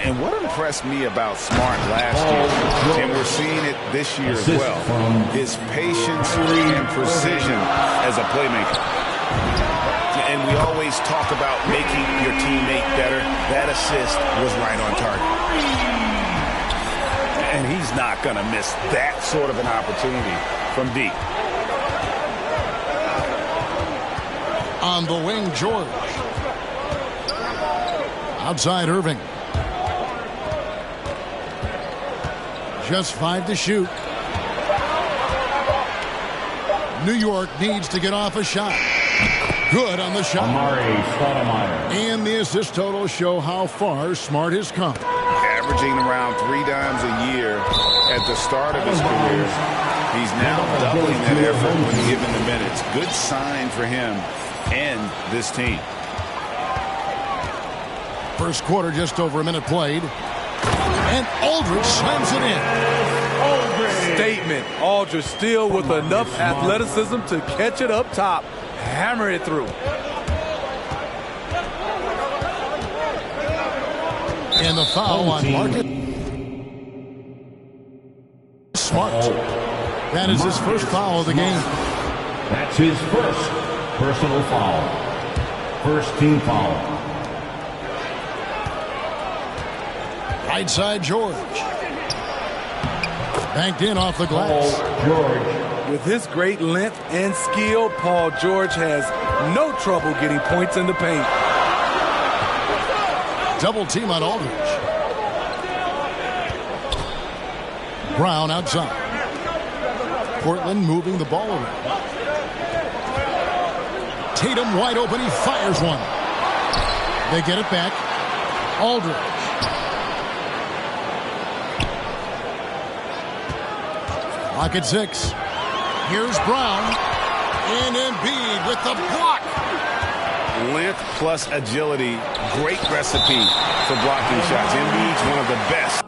And what impressed me about Smart last year, and we're seeing it this year as well, is patience and precision as a playmaker. And we always talk about making your teammate better. That assist was right on target. And he's not going to miss that sort of an opportunity from deep. On the wing, George. Outside, Irving. Just 5 to shoot. New York needs to get off a shot. Good on the shot. And the assist totals show how far Smart has come. Averaging around 3 dimes a year at the start of his career. He's now doubling that effort when given the minutes. Good sign for him and this team. First quarter, just over a minute played. And Aldridge slams it in. Statement. Aldridge still with enough athleticism to catch it up top. Hammer it through. And the foul on Marcus Smart. That is his first foul of the game. That's his first personal foul. First team foul. Right side, George. Banked in off the glass. George. With his great length and skill, Paul George has no trouble getting points in the paint. Double team on Aldridge. Brown outside. Portland moving the ball around. Tatum wide open. He fires one. They get it back. Aldridge. Clock at 6. Here's Brown. And Embiid with the block. Length plus agility. Great recipe for blocking shots. Embiid's one of the best.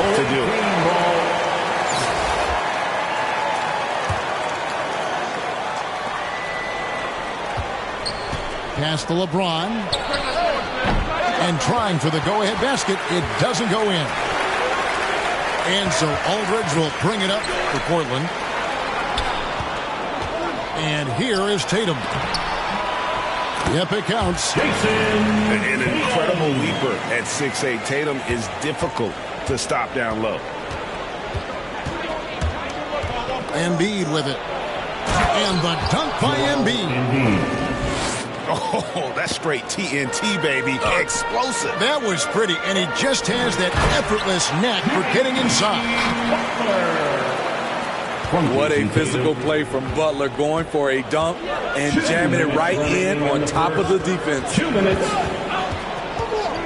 To do it. Pass to LeBron. And trying for the go-ahead basket. It doesn't go in. And so Aldridge will bring it up for Portland. And here is Tatum. Yep, it counts. An incredible leaper at 6'8". Tatum is difficult to stop down low. Embiid with it. And the dunk by Embiid. Oh, that's straight TNT, baby. Explosive. That was pretty, and he just has that effortless knack for getting inside. What a physical play from Butler, going for a dunk and jamming it right in on top of the defense. 2 minutes.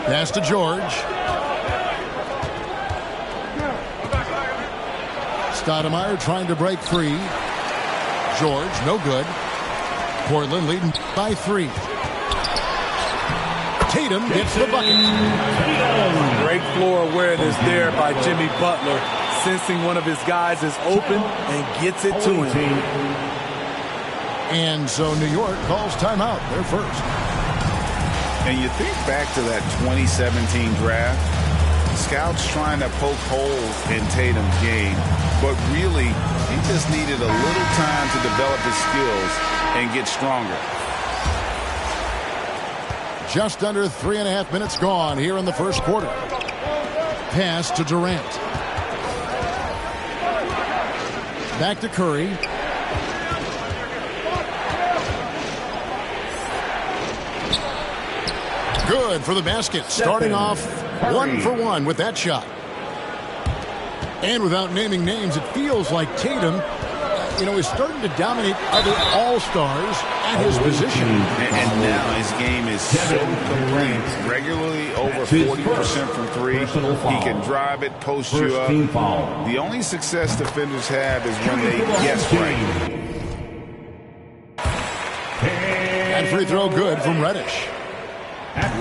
Pass to George. Stoudemire trying to break free. George, no good. Portland leading by 3. Tatum gets the bucket. Great floor awareness there by Jimmy Butler, sensing one of his guys is open and gets it to him. And so New York calls timeout. They're first. And you think back to that 2017 draft, Scouts trying to poke holes in Tatum's game, but really, he just needed a little time to develop his skills and get stronger. Just under 3.5 minutes gone here in the first quarter. Pass to Durant. Back to Curry. Good for the basket. Starting off 1 for 1 with that shot. And without naming names, it feels like Tatum, is starting to dominate other all-stars at his position. And now his game is so complete. Regularly over 40% from three. He can drive it, post you up. The only success defenders have is when they guess right. And free throw good from Reddish.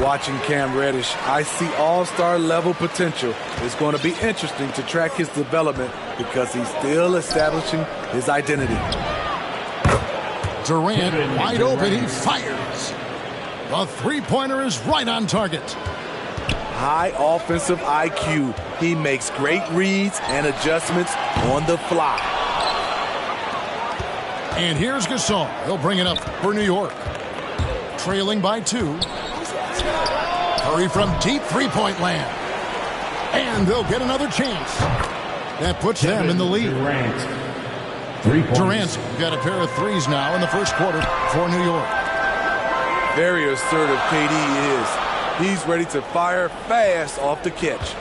Watching Cam Reddish, I see all-star level potential. It's going to be interesting to track his development because he's still establishing his identity. Durant wide open, he fires. The three-pointer is right on target. High offensive IQ. He makes great reads and adjustments on the fly. And here's Gasol. He'll bring it up for New York. Trailing by 2. Curry from deep three-point land. And they'll get another chance. That puts them in the lead. Durant's got a pair of threes now in the first quarter for New York. Very assertive KD is. He's ready to fire fast off the catch.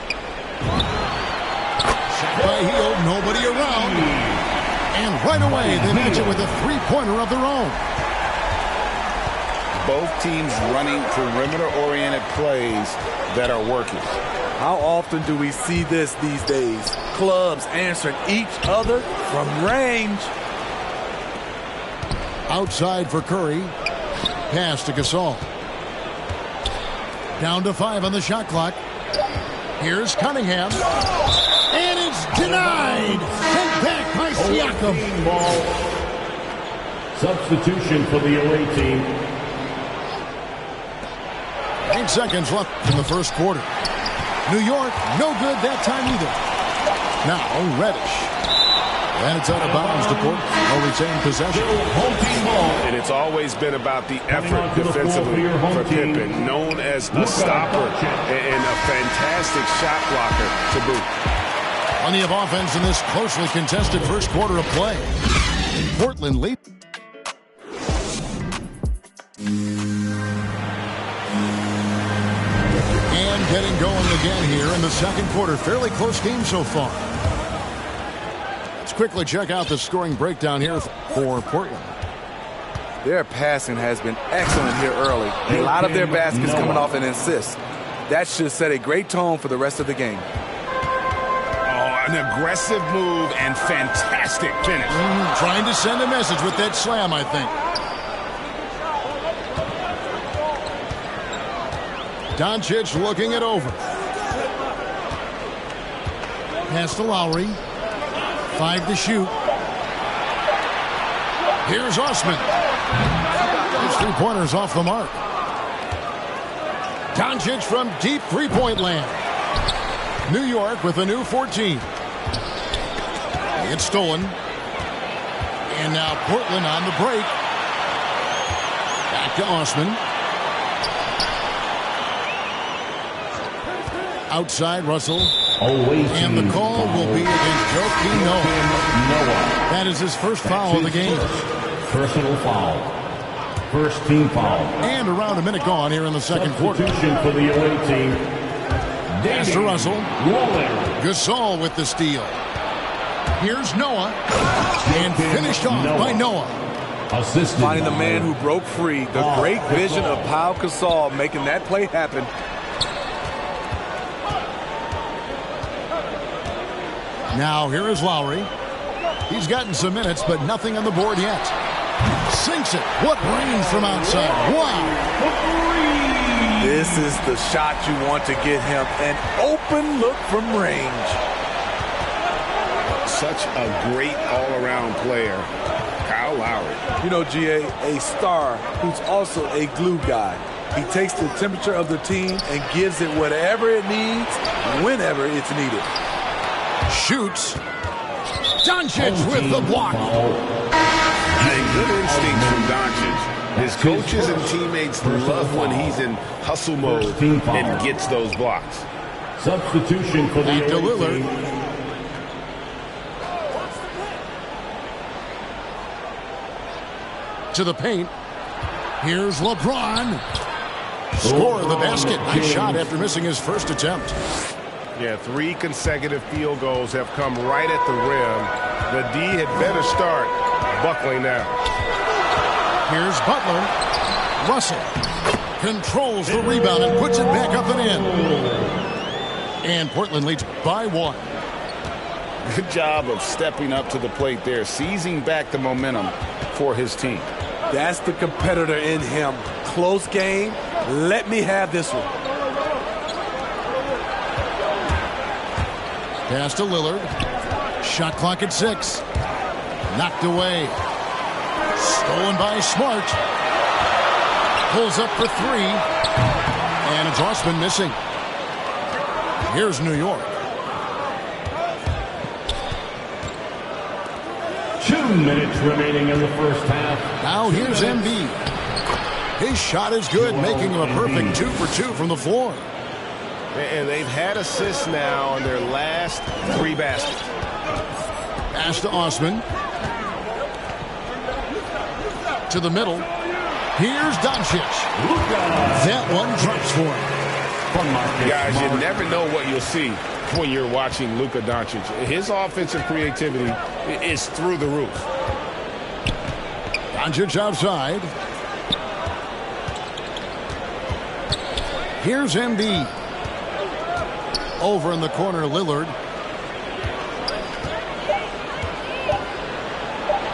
Shot by Hield, nobody around. And right away, they match it with a three-pointer of their own. Both teams running perimeter-oriented plays that are working. How often do we see this these days? Clubs answering each other from range. Outside for Curry. Pass to Gasol. Down to 5 on the shot clock. Here's Cunningham. And it's denied. Sent back by Siakam. Substitution for the away team. 8 seconds left in the first quarter. New York, no good that time either. Now, Reddish. And it's out of bounds to Portland. No retain possession. And it's always been about the effort defensively for Pippen, known as a stopper and a fantastic shot blocker to boot. Plenty of offense in this closely contested first quarter of play. Portland lead. And getting going again here in the second quarter. Fairly close game so far. Let's quickly check out the scoring breakdown here for Portland. Their passing has been excellent here early. A lot of their baskets coming off an assist. That should set a great tone for the rest of the game. Oh, an aggressive move and fantastic finish. Trying to send a message with that slam, I think. Doncic looking it over. Pass to Lowry. 5 to shoot. Here's Osman. His three-pointers off the mark. Doncic from deep three-point land. New York with a new 14. It's stolen. And now Portland on the break. Back to Osman. Outside Russell. And the call will be against Joakim Noah. That is his first foul of the game. Personal foul. First team foul. And around a minute gone here in the second quarter. Substitution for the away team. Pass to Russell. Gasol with the steal. Here's Noah. And finished off by Noah. Finding the man who broke free. The great vision of Pau Gasol making that play happen. Now here is Lowry. He's gotten some minutes, but nothing on the board yet. Sinks it. What range from outside. Wow. This is the shot you want to get him. An open look from range. Such a great all-around player, Kyle Lowry. You know, GA, a star who's also a glue guy. He takes the temperature of the team and gives it whatever it needs, whenever it's needed. Shoots. Doncic with the block. And good instincts from Doncic. His coaches and teammates love when he's in hustle mode and gets those blocks. Substitution for the Back to away Lillard. team. To the paint. Here's LeBron. Score the basket. Nice shot after missing his first attempt. Yeah, 3 consecutive field goals have come right at the rim. The D had better start buckling now. Here's Butler. Russell controls the rebound and puts it back up and in. And Portland leads by 1. Good job of stepping up to the plate there, seizing back the momentum for his team. That's the competitor in him. Close game. Let me have this one. Pass to Lillard. Shot clock at 6. Knocked away. Stolen by Smart. Pulls up for 3. And it's Osman missing. Here's New York. 2 minutes remaining in the first half. Now here's Embiid. His shot is good, making him a perfect 2 for 2 from the floor. And they've had assists now on their last 3 baskets. Pass to Osman. To the middle. Here's Doncic. That one drops for him. Guys, you never know what you'll see when you're watching Luka Doncic. His offensive creativity is through the roof. Doncic outside. Here's Embiid. Over in the corner, Lillard.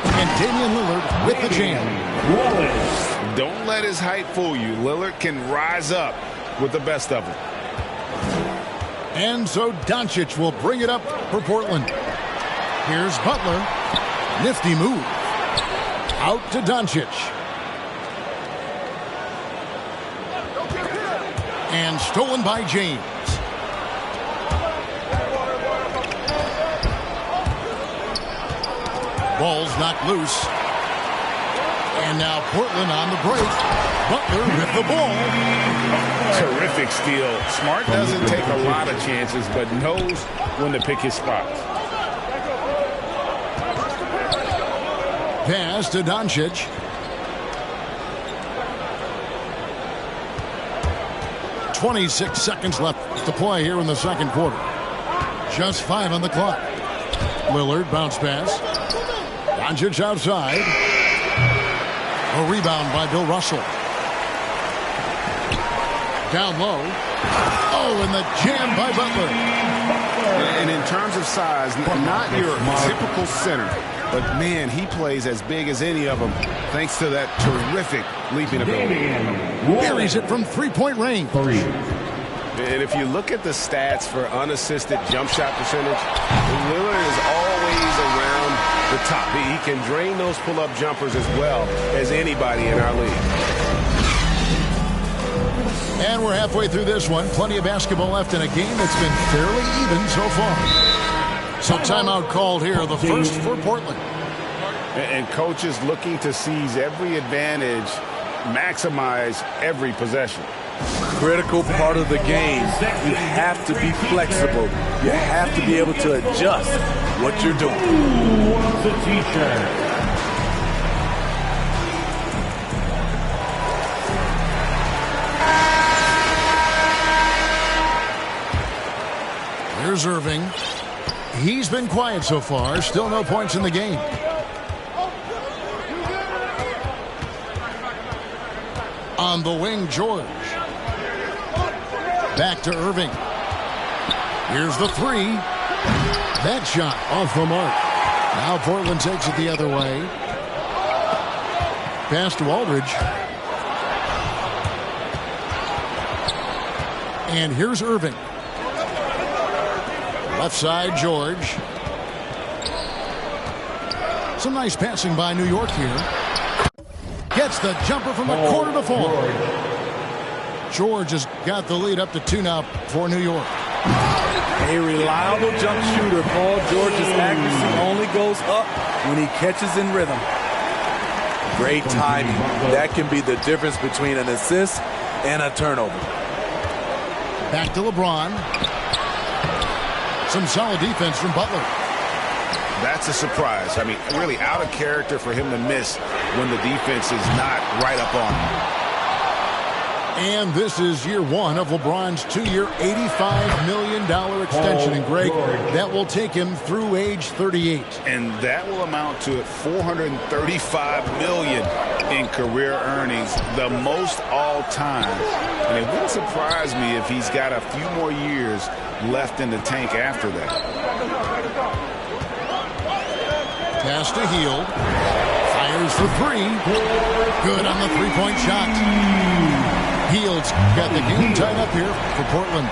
And Damian Lillard with the jam. Don't let his height fool you. Lillard can rise up with the best of them. And so Doncic will bring it up for Portland. Here's Butler. Nifty move. Out to Doncic. And stolen by James. Ball's knocked loose. And now Portland on the break. Butler with the ball. Terrific steal. Smart doesn't take a lot of chances, but knows when to pick his spots. Pass to Doncic. .26 seconds left to play here in the second quarter. Just 5 on the clock. Lillard bounce pass. Doncic outside. A rebound by Bill Russell. Down low. Oh, and the jam by Butler. And in terms of size, not your typical center, but man, he plays as big as any of them thanks to that terrific leaping ability. Buries it from three-point range. And if you look at the stats for unassisted jump shot percentage, Lillard is always around the top. He can drain those pull-up jumpers as well as anybody in our league. And we're halfway through this one. Plenty of basketball left in a game that's been fairly even so far. So timeout called here, the first for Portland. And coaches looking to seize every advantage, maximize every possession. Critical part of the game. You have to be flexible. You have to be able to adjust what you're doing. Who wants a t-shirt? Here's Irving. He's been quiet so far. Still no points in the game. On the wing, George. Back to Irving. Here's the 3. That shot off the mark. Now Portland takes it the other way. Pass to Aldridge. And here's Irving. Left side, George. Some nice passing by New York here. Gets the jumper from the corner to fall. George has got the lead up to 2 now for New York. A reliable jump shooter. Paul George's accuracy only goes up when he catches in rhythm. Great timing. That can be the difference between an assist and a turnover. Back to LeBron. Some solid defense from Butler. That's a surprise. I mean, really out of character for him to miss when the defense is not right up on him. And this is year 1 of LeBron's 2-year, $85 million extension. And Greg, that will take him through age 38. And that will amount to $435 million in career earnings, the most all time. And it wouldn't surprise me if he's got a few more years left in the tank after that. Pass to Hield. Fires for 3. Good on the three-point shot. Hield's got the game tied up here for Portland.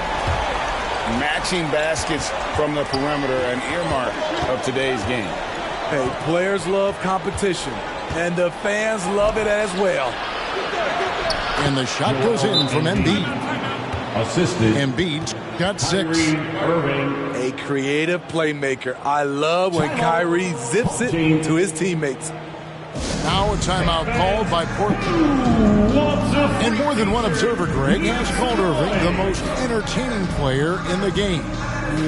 Matching baskets from the perimeter, an earmark of today's game. Hey, players love competition, and the fans love it as well. And the shot goes in from Embiid. Assisted. Embiid's got 6. Irving. A creative playmaker. I love when Kyrie zips it to his teammates. Now a timeout called by Portland. And more than one observer, Greg, has called Irving the most entertaining player in the game.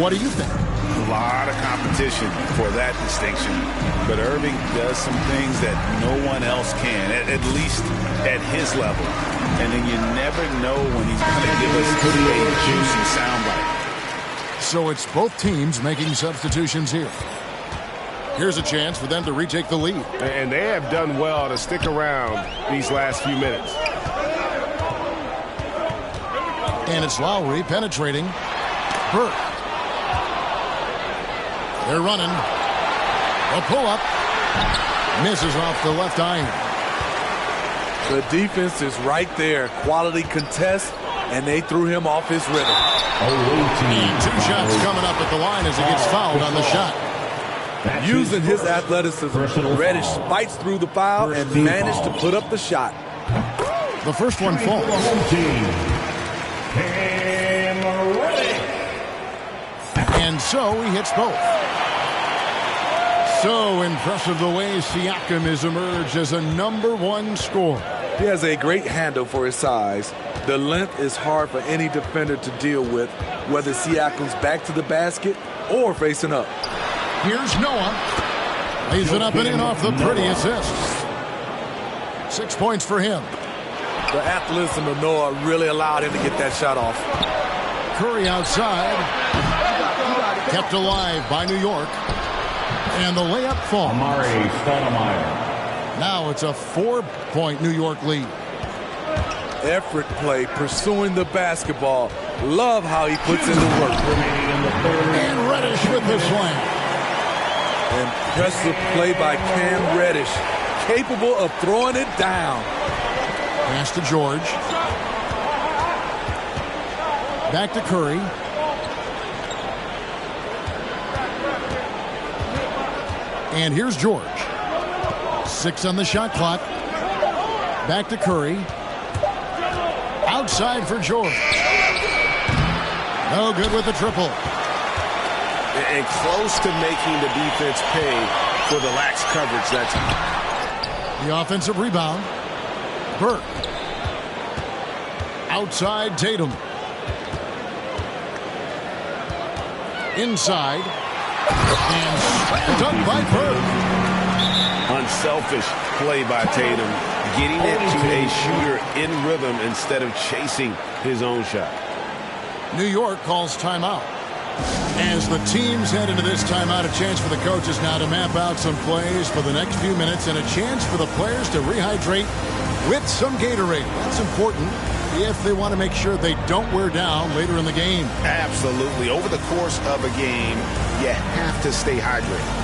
What do you think? A lot of competition for that distinction. But Irving does some things that no one else can, at least at his level. And then you never know when he's going to give us a juicy soundbite. So it's both teams making substitutions here. Here's a chance for them to retake the lead. And they have done well to stick around these last few minutes. And it's Lowry penetrating. Burke. They're running. A pull-up. Misses off the left iron. The defense is right there. Quality contest, and they threw him off his rhythm. 2 shots coming up at the line as he gets fouled on the shot. Using his athleticism, Reddish fights through the foul and managed to put up the shot. The first one falls. And so he hits both. So impressive the way Siakam has emerged as a #1 scorer. He has a great handle for his size. The length is hard for any defender to deal with, whether Siakam's back to the basket or facing up. Here's Noah. Lays it up and in off the pretty assist. 6 points for him. The athleticism of Noah really allowed him to get that shot off. Curry outside. Kept alive by New York. And the layup falls. Amari Stoudemire. Now it's a 4-point New York lead. Effort play, pursuing the basketball. Love how he puts in the work. And Reddish with the slam. Impressive play by Cam Reddish. Capable of throwing it down. Pass to George. Back to Curry. And here's George. 6 on the shot clock. Back to Curry. Outside for George. No good with the triple. And close to making the defense pay for the lax coverage that time. The offensive rebound. Burke. Outside Tatum. Inside. And slam dunk by Burke. Unselfish play by Tatum, getting it to a shooter in rhythm instead of chasing his own shot. New York calls timeout. As the teams head into this timeout, a chance for the coaches now to map out some plays for the next few minutes and a chance for the players to rehydrate with some Gatorade. That's important if they want to make sure they don't wear down later in the game. Absolutely. Over the course of a game, you have to stay hydrated.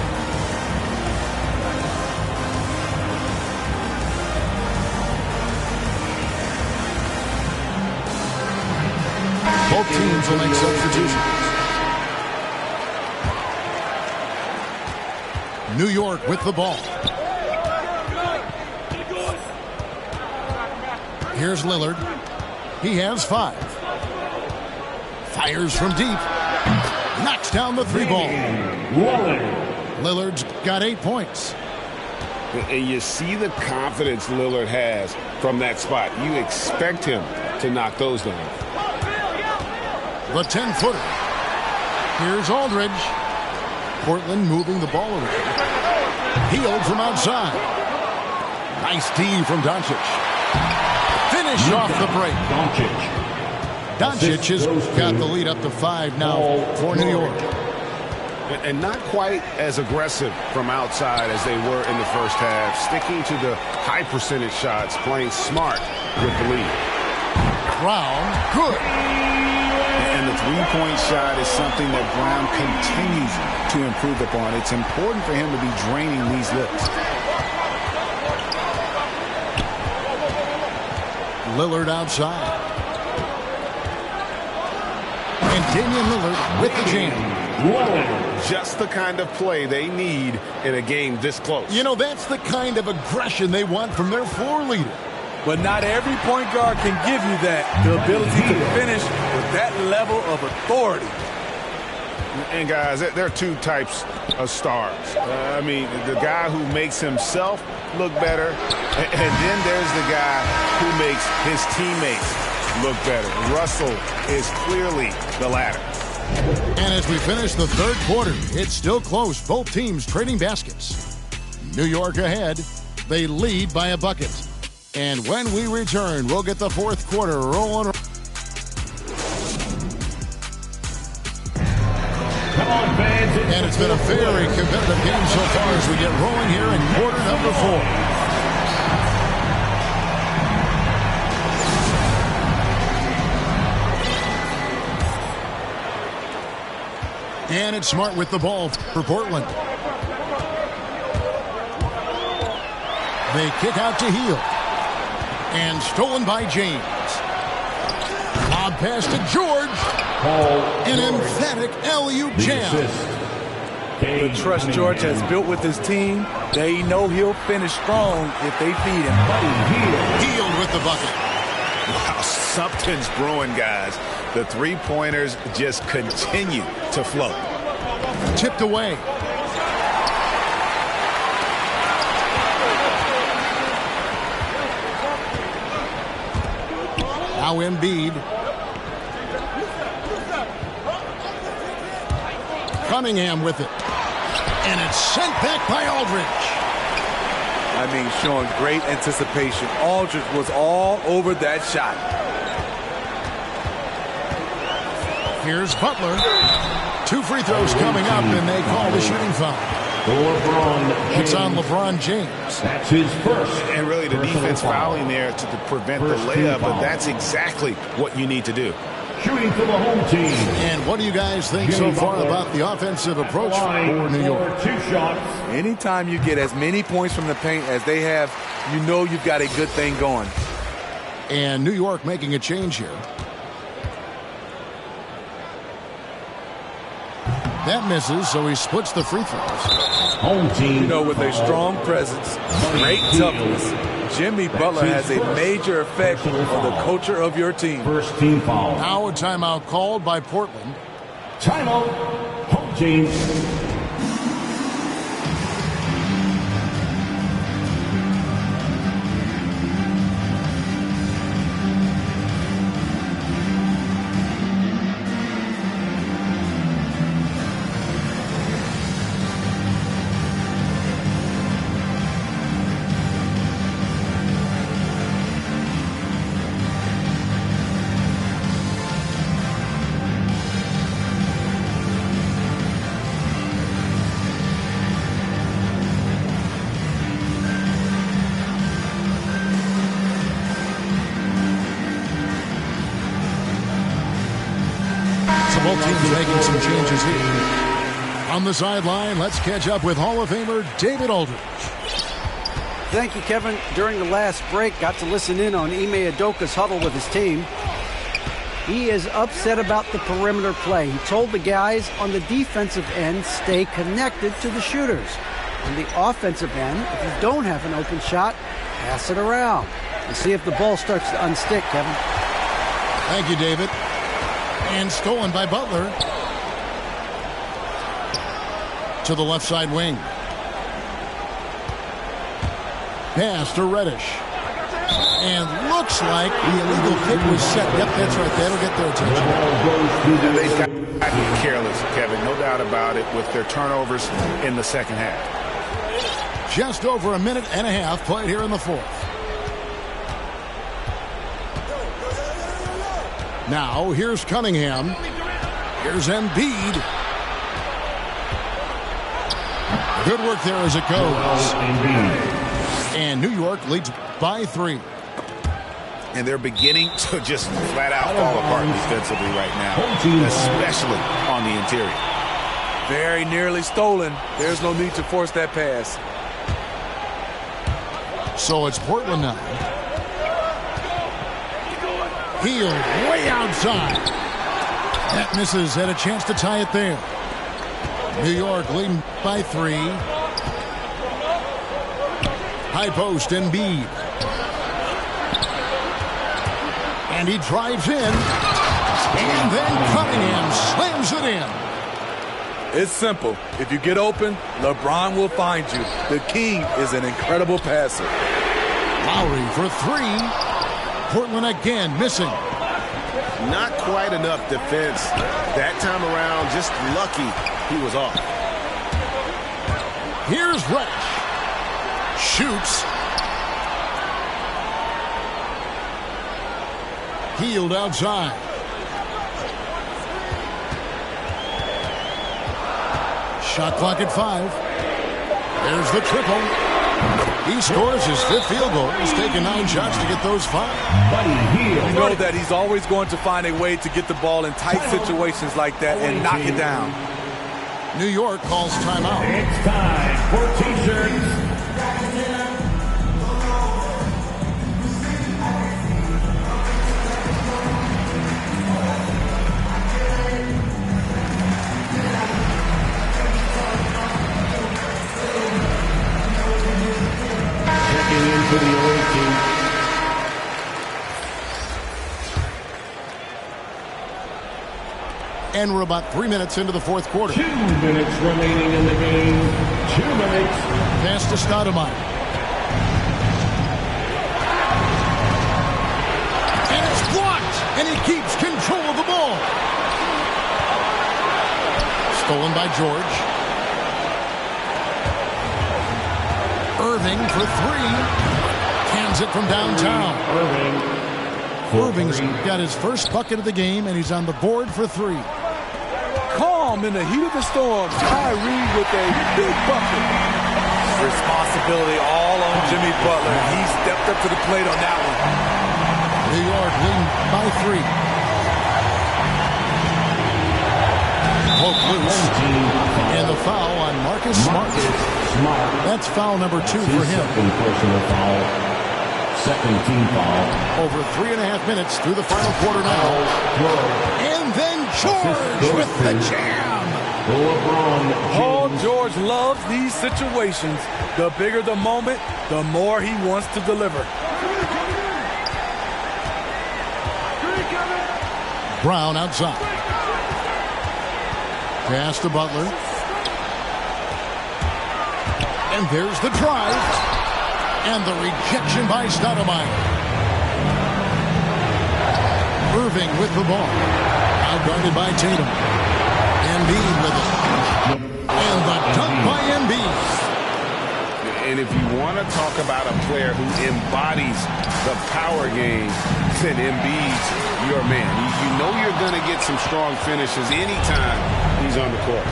Both teams will make substitutions. New York with the ball. Here's Lillard. He has 5. Fires from deep. Knocks down the 3-ball. Lillard's got 8 points. And you see the confidence Lillard has from that spot. You expect him to knock those down. The 10-footer. Here's Aldridge. Portland moving the ball around. Healed from outside. Nice D from Doncic. Finish off the break. Doncic has got the lead up to 5 now for New York. And not quite as aggressive from outside as they were in the first half. Sticking to the high percentage shots, playing smart with the lead. Brown, good. And the three-point shot is something that Brown continues to improve upon. It's important for him to be draining these looks. Lillard outside. And Damian Lillard with the jam. Just the kind of play they need in a game this close. You know, that's the kind of aggression they want from their floor leader. But not every point guard can give you that. The ability to finish with that level of authority. And guys, there are 2 types of stars. I mean, the guy who makes himself look better, and then there's the guy who makes his teammates look better. Russell is clearly the latter. And as we finish the 3rd quarter, it's still close. Both teams trading baskets. New York ahead. They lead by a bucket. And when we return, we'll get the 4th quarter rolling. Come on, fans. And it's been a very competitive game so far as we get rolling here in quarter number 4. And it's Smart with the ball for Portland. They kick out to Hield. And stolen by James. Lob pass to George. An emphatic alley-oop jam. The trust George has built with his team, they know he'll finish strong if they feed him. Hield with the bucket. Wow, something's brewing, guys. The three-pointers just continue to flow. Tipped away. Now Embiid. Cunningham with it. And it's sent back by Aldridge. I mean, showing great anticipation. Aldridge was all over that shot. Here's Butler. 2 free throws coming up, and they call the shooting foul. It's on LeBron James. That's his first. And really the defense fouling there to prevent the layup, but that's exactly what you need to do. Shooting for the home team. And what do you guys think so far about the offensive approach for New York? 2 shots. Anytime you get as many points from the paint as they have, you know you've got a good thing going. And New York making a change here. That misses, so he splits the free throws. Home team. You know, with a strong presence, great toughness, Jimmy Butler has a major effect on the culture of your team. First team foul. Now a timeout called by Portland. Timeout. Home team. Both teams making some changes here. On the sideline, let's catch up with Hall of Famer David Aldridge. Thank you, Kevin. During the last break, got to listen in on Ime Udoka's huddle with his team. He is upset about the perimeter play. He told the guys on the defensive end, stay connected to the shooters. On the offensive end, if you don't have an open shot, pass it around and see if the ball starts to unstick, Kevin. Thank you, David. And stolen by Butler. To the left side wing. Pass to Reddish. And looks like the illegal kick was set. Yep, that's right. That'll get their attention. And they've got to be careless, Kevin. No doubt about it with their turnovers in the second half. Just over a minute and a half played here in the fourth. Now, here's Cunningham. Here's Embiid. Good work there as it goes. And New York leads by 3. And they're beginning to just flat out fall apart defensively right now, especially on the interior. Very nearly stolen. There's no need to force that pass. So it's Portland now. Hield way outside. That misses. Had a chance to tie it there. New York leading by 3. High post, Embiid. And he drives in. And then Cunningham slams it in. It's simple. If you get open, LeBron will find you. The King is an incredible passer. Lowry for 3. Portland again missing. Not quite enough defense. That time around, just lucky he was off. Here's Reddish. Shoots. Hield outside. Shot clock at 5. There's the triple. He scores his 5th field goal. He's taken 9 shots to get those 5. You know that he's always going to find a way to get the ball in tight situations like that and knock it down. New York calls timeout. It's time for T-shirts. To the away team. And we're about 3 minutes into the fourth quarter. 2 minutes remaining in the game. 2 minutes. Pass to Stoudemire. And it's blocked. And he keeps control of the ball. Stolen by George. Irving for 3. Cans it from downtown. Irving's got his first bucket of the game, and he's on the board for 3. Calm in the heat of the storm. Kyrie with a big bucket. Responsibility all on Jimmy Butler. He stepped up to the plate on that one. New York leading by 3. Poke loose. And the foul on Marcus Smart. That's foul number 2 for him. Personal foul. Second team foul. Over 3.5 minutes through the final quarter now. And then George with the jam. Paul George loves these situations. The bigger the moment, the more he wants to deliver. Brown outside. Pass to Butler. And there's the drive. And the rejection by Stoudemire. Irving with the ball. Outguarded by Tatum. Embiid with it. And the dunk by Embiid. And if you want to talk about a player who embodies the power game, then Embiid's your man. You know you're going to get some strong finishes anytime he's on the court.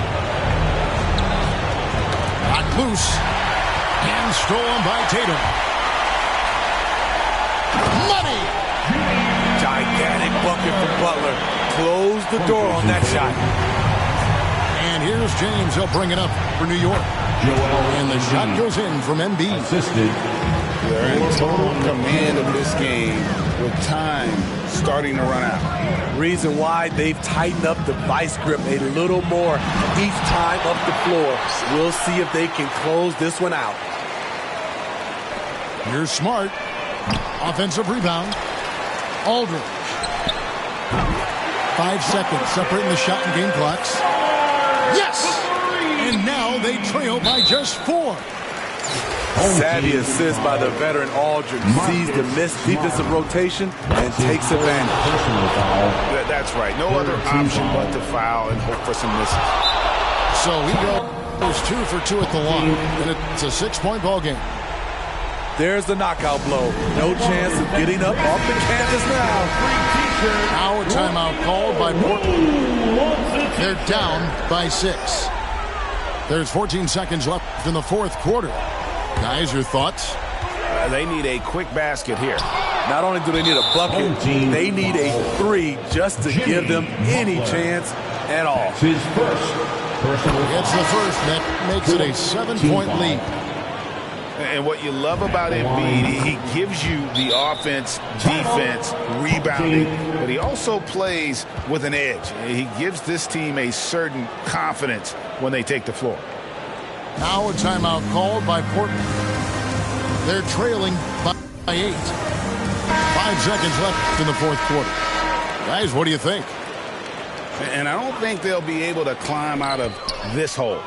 Not loose. And stolen by Tatum. Money! Gigantic bucket from Butler. Close the door on that shot. And here's James. He'll bring it up for New York. And the shot goes in from Embiid. They're in total command of this game with time starting to run out. Reason why they've tightened up the vice grip a little more each time up the floor. We'll see if they can close this one out. Here's Smart. Offensive rebound. Aldridge. 5 seconds separating the shot and game clocks. Yes! And now they trail by just 4. Savvy assist by the veteran Aldridge. Sees the missed defensive rotation and takes advantage. That's right. No other option but to foul and hope for some misses. So he goes 2 for 2 at the line, and it's a 6-point ball game. There's the knockout blow. No chance of getting up off the canvas now. Now a timeout called by Portland. They're down by 6. There's 14 seconds left in the fourth quarter. Guys, your thoughts? They need a quick basket here. Not only do they need a bucket, they need a 3 just to give them any chance at all. His first personal It's the first that makes it a 7-point lead. And what you love about Embiid, he gives you the offense, defense, rebounding, but he also plays with an edge. He gives this team a certain confidence when they take the floor. Now a timeout called by Portland. They're trailing by 8. 5 seconds left in the fourth quarter. Guys, what do you think? And I don't think they'll be able to climb out of this hole.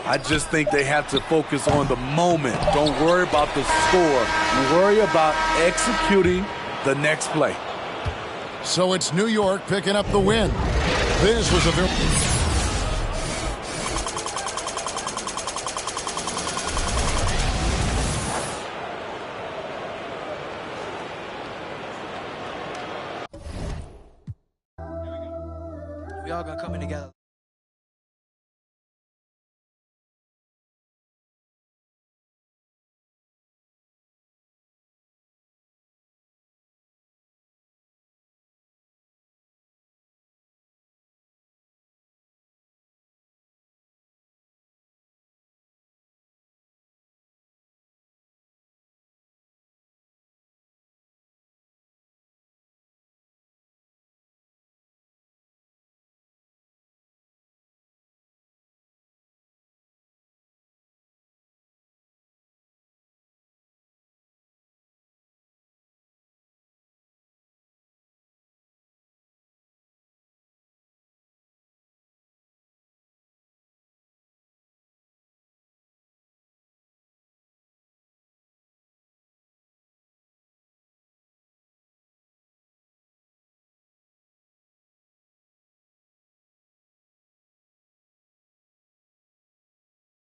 I just think they have to focus on the moment. Don't worry about the score. Worry about executing the next play. So it's New York picking up the win. This was a very... We all gonna come in together.